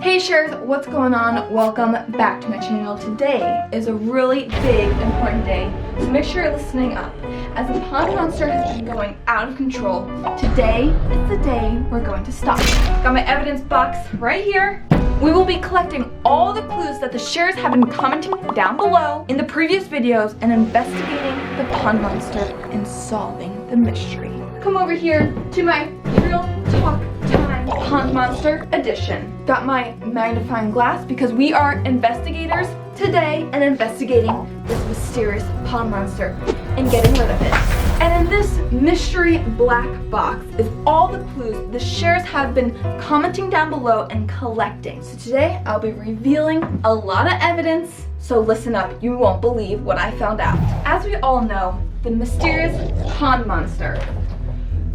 Hey shares, what's going on? Welcome back to my channel. Today is a really big, important day, so make sure you're listening up. As the pond monster has been going out of control, today is the day we're going to stop. Got my evidence box right here. We will be collecting all the clues that the shares have been commenting down below in the previous videos and investigating the pond monster and solving the mystery. Come over here to my real talk time pond monster edition. Got my magnifying glass because we are investigators today and investigating this mysterious pond monster and getting rid of it. And in this mystery black box is all the clues the shares have been commenting down below and collecting. So today I'll be revealing a lot of evidence, so listen up, you won't believe what I found out. As we all know, the mysterious pond monster.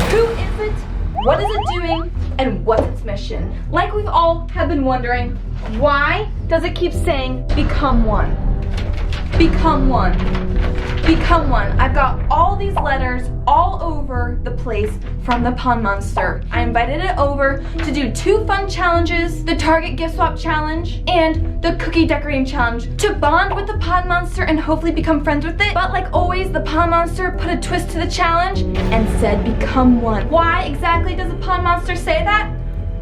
Who is it? What is it doing? And what's its mission? Like we've all have been wondering, why does it keep saying become one? Become one. Become one. I've got all these letters all over the place from the pond monster. I invited it over to do 2 fun challenges, the Target gift swap challenge and the cookie decorating challenge, to bond with the pond monster and hopefully become friends with it. But like always, the pond monster put a twist to the challenge and said become one. Why exactly does the pond monster say that?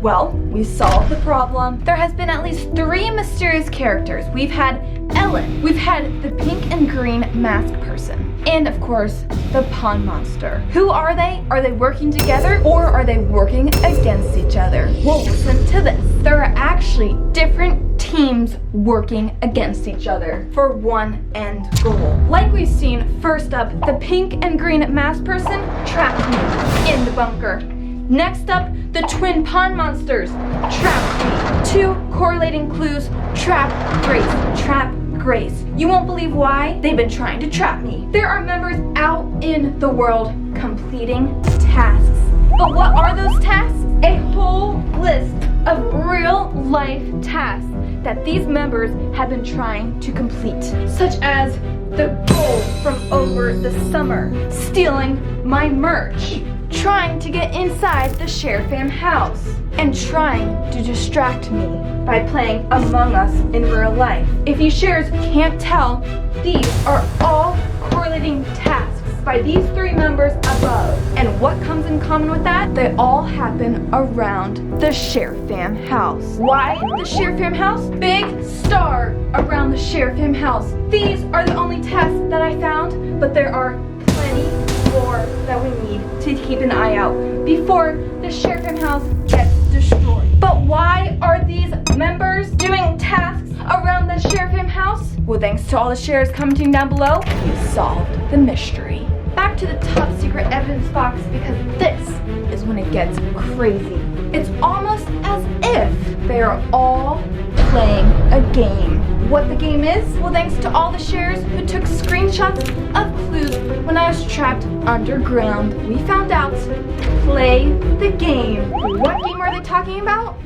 Well, we solved the problem. There has been at least 3 mysterious characters. We've had Ellen, we've had the pink and green mask person, and of course, the pond monster. Who are they? Are they working together or are they working against each other? Well, listen to this. There are actually different teams working against each other for one end goal. Like we've seen, first up, the pink and green mask person trapped me in the bunker. Next up, the twin pond monsters trapped me. 2 correlating clues: trap Grace, trap Grace. You won't believe why they've been trying to trap me. There are members out in the world completing tasks. But what are those tasks? A whole list of real life tasks that these members have been trying to complete, such as the gold from over the summer, stealing my merch, trying to get inside the Share Fam house, and trying to distract me by playing Among Us in real life. If you shares can't tell, these are all correlating tasks by these 3 members above. And what comes in common with that? They all happen around the Share Fam house. Why the Share Fam house? Big star around the Share Fam house. These are the only tasks that I found, but there are plenty more that we need to keep an eye out before the Share Fam house gets destroyed. But why are these members doing tasks around the Share Fam house? Well, thanks to all the shares commenting down below, we solved the mystery. Back to the top secret evidence box, because this is when it gets crazy. It's almost as if they are all playing a game. What the game is? Well, thanks to all the shares who took screenshots of clues when I was trapped underground, we found out to play the game. What game are they talking about?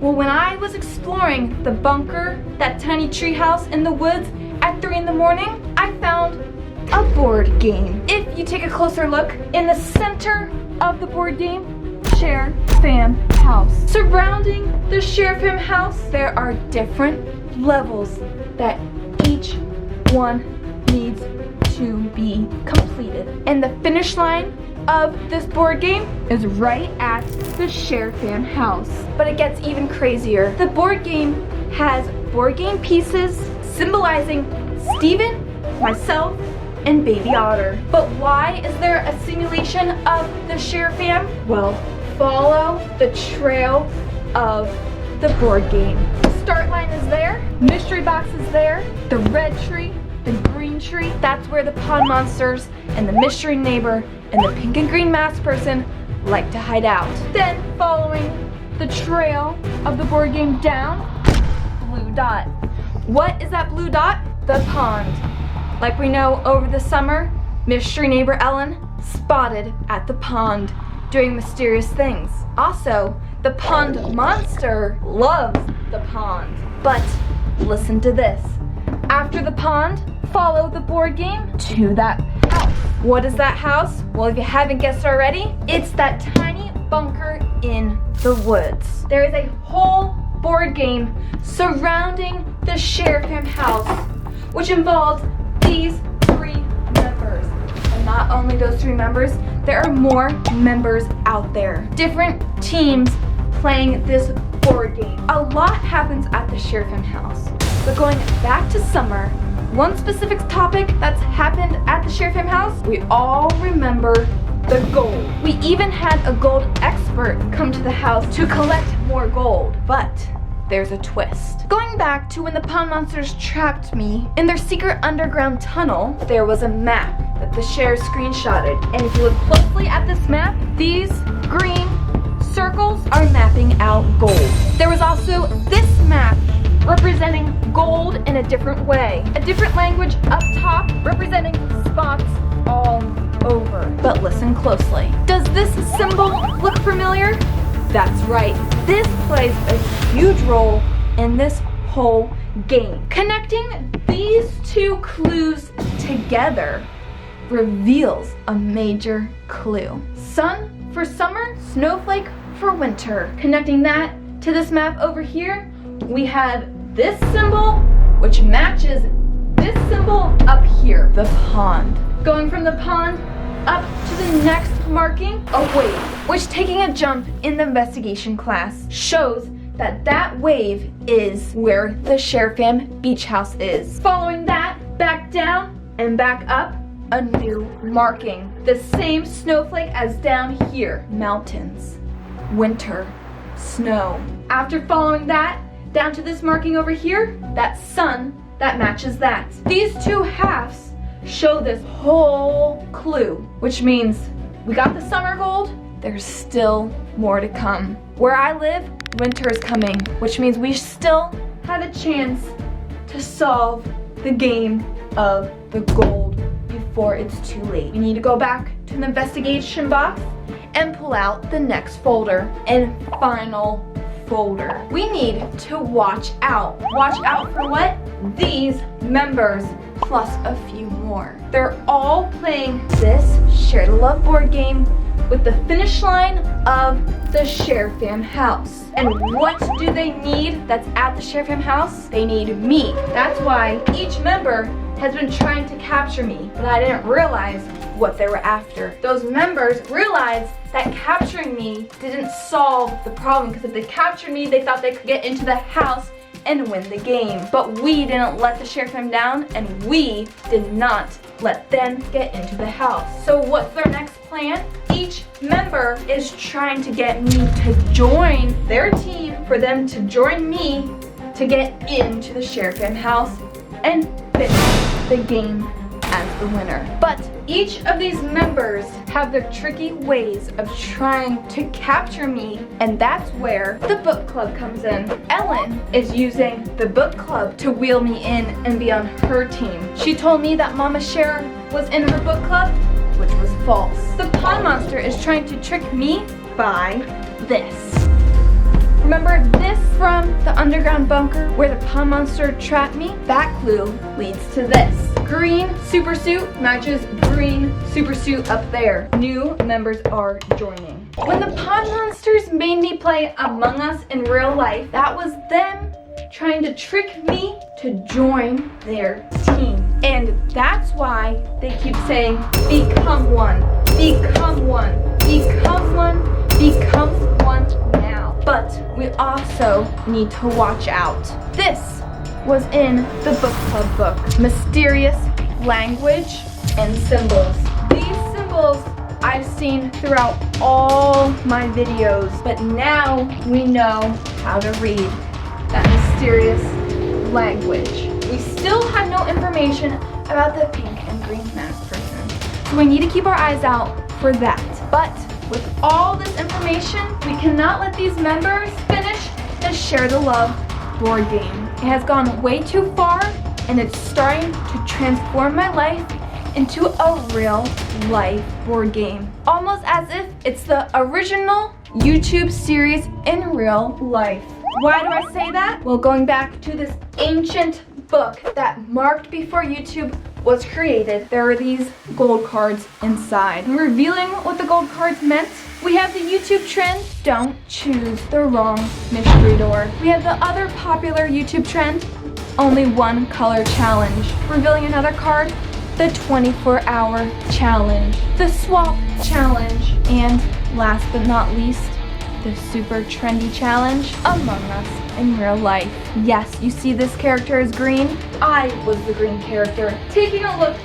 Well, when I was exploring the bunker, that tiny treehouse in the woods at 3 in the morning, I found a board game. If you take a closer look, in the center of the board game, Share Fam house. Surrounding the Share Fam house, there are different levels that each one needs to be completed. And the finish line of this board game is right at the Share Fam house. But it gets even crazier. The board game has board game pieces symbolizing Steven, myself, and Baby Otter. But why is there a simulation of the Share Fam? Well, follow the trail of the board game. The start line is there, mystery box is there, the red tree, the green tree, that's where the pond monsters and the mystery neighbor and the pink and green mask person like to hide out. Then, following the trail of the board game down, blue dot. What is that blue dot? The pond. Like we know, over the summer, mystery neighbor Ellen spotted at the pond doing mysterious things. Also, the pond monster loves the pond. But listen to this. After the pond, follow the board game to that house. What is that house? Well, if you haven't guessed already, it's that tiny bunker in the woods. There is a whole board game surrounding the Share Fam house, which involves these 3 members. And not only those 3 members, there are more members out there. Different teams playing this board game. A lot happens at the Share Fam house. But going back to summer, one specific topic that's happened at the Share Fam house, we all remember the gold. We even had a gold expert come to the house to collect more gold. But there's a twist. Going back to when the pond monsters trapped me in their secret underground tunnel, there was a map that the Share screenshotted. And if you look closely at this map, these green circles are mapping out gold. There was also this map representing gold in a different way. A different language up top representing spots all over. But listen closely. Does this symbol look familiar? That's right. This plays a huge role in this whole game. Connecting these 2 clues together reveals a major clue. Sun for summer, snowflake for winter. Connecting that to this map over here, we have this symbol, which matches this symbol up here, the pond. Going from the pond up to the next marking, a wave, which taking a jump in the investigation class shows that that wave is where the Share Fam beach house is. Following that, back down and back up, a new marking. The same snowflake as down here, mountains, winter, snow. After following that, down to this marking over here, that sun, that matches that. These 2 halves show this whole clue, which means we got the summer gold, there's still more to come. Where I live, winter is coming, which means we still have a chance to solve the game of the gold before it's too late. We need to go back to the investigation box and pull out the next folder and final folder. We need to watch out. Watch out for what? These members plus a few more. They're all playing this Share the Love board game with the finish line of the Share Fam house. And what do they need that's at the Share Fam house? They need me. That's why each member has been trying to capture me, but I didn't realize what they were after. Those members realized that capturing me didn't solve the problem, because if they captured me, they thought they could get into the house and win the game. But we didn't let the Share Fam down, and we did not let them get into the house. So what's their next plan? Each member is trying to get me to join their team, for them to join me to get into the Share Fam house and finish the game as the winner. But each of these members have their tricky ways of trying to capture me, and that's where the book club comes in. Ellen is using the book club to wheel me in and be on her team. She told me that Mama Share was in her book club, which was false. The pond monster is trying to trick me by this. Remember this from the underground bunker where the pond monster trapped me? That clue leads to this. Green super suit matches green super suit up there. New members are joining. When the pond monsters made me play Among Us in real life, that was them trying to trick me to join their team. And that's why they keep saying, become one, become one, become one, become one now. But we also need to watch out. This was in the book club book. Mysterious language and symbols. These symbols I've seen throughout all my videos, but now we know how to read that mysterious language. We still have no information about the pink and green masked person, so we need to keep our eyes out for that. But with all this information, we cannot let these members finish the Share the Love board game. It has gone way too far, and it's starting to transform my life into a real life board game. Almost as if it's the original YouTube series in real life. Why do I say that? Well, going back to this ancient book that marked before YouTube was created, there are these gold cards inside. And revealing what the gold cards meant, we have the YouTube trend, don't choose the wrong mystery door. We have the other popular YouTube trend, only one color challenge. Revealing another card, the 24-hour challenge, the swap challenge, and last but not least, the super trendy challenge, Among Us in real life. Yes, you see this character is green. I was the green character. Taking a look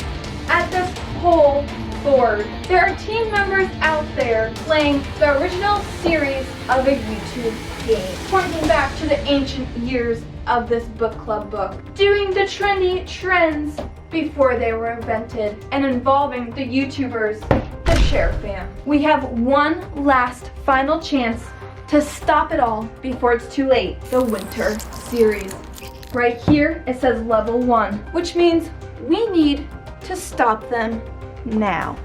at this whole board, there are team members out there playing the original series of a YouTube game, pointing back to the ancient years of this book club book, doing the trendy trends before they were invented, and involving the YouTubers, the Share fam. We have one last final chance to stop it all before it's too late. The winter series. Right here it says level 1, which means we need to stop them now.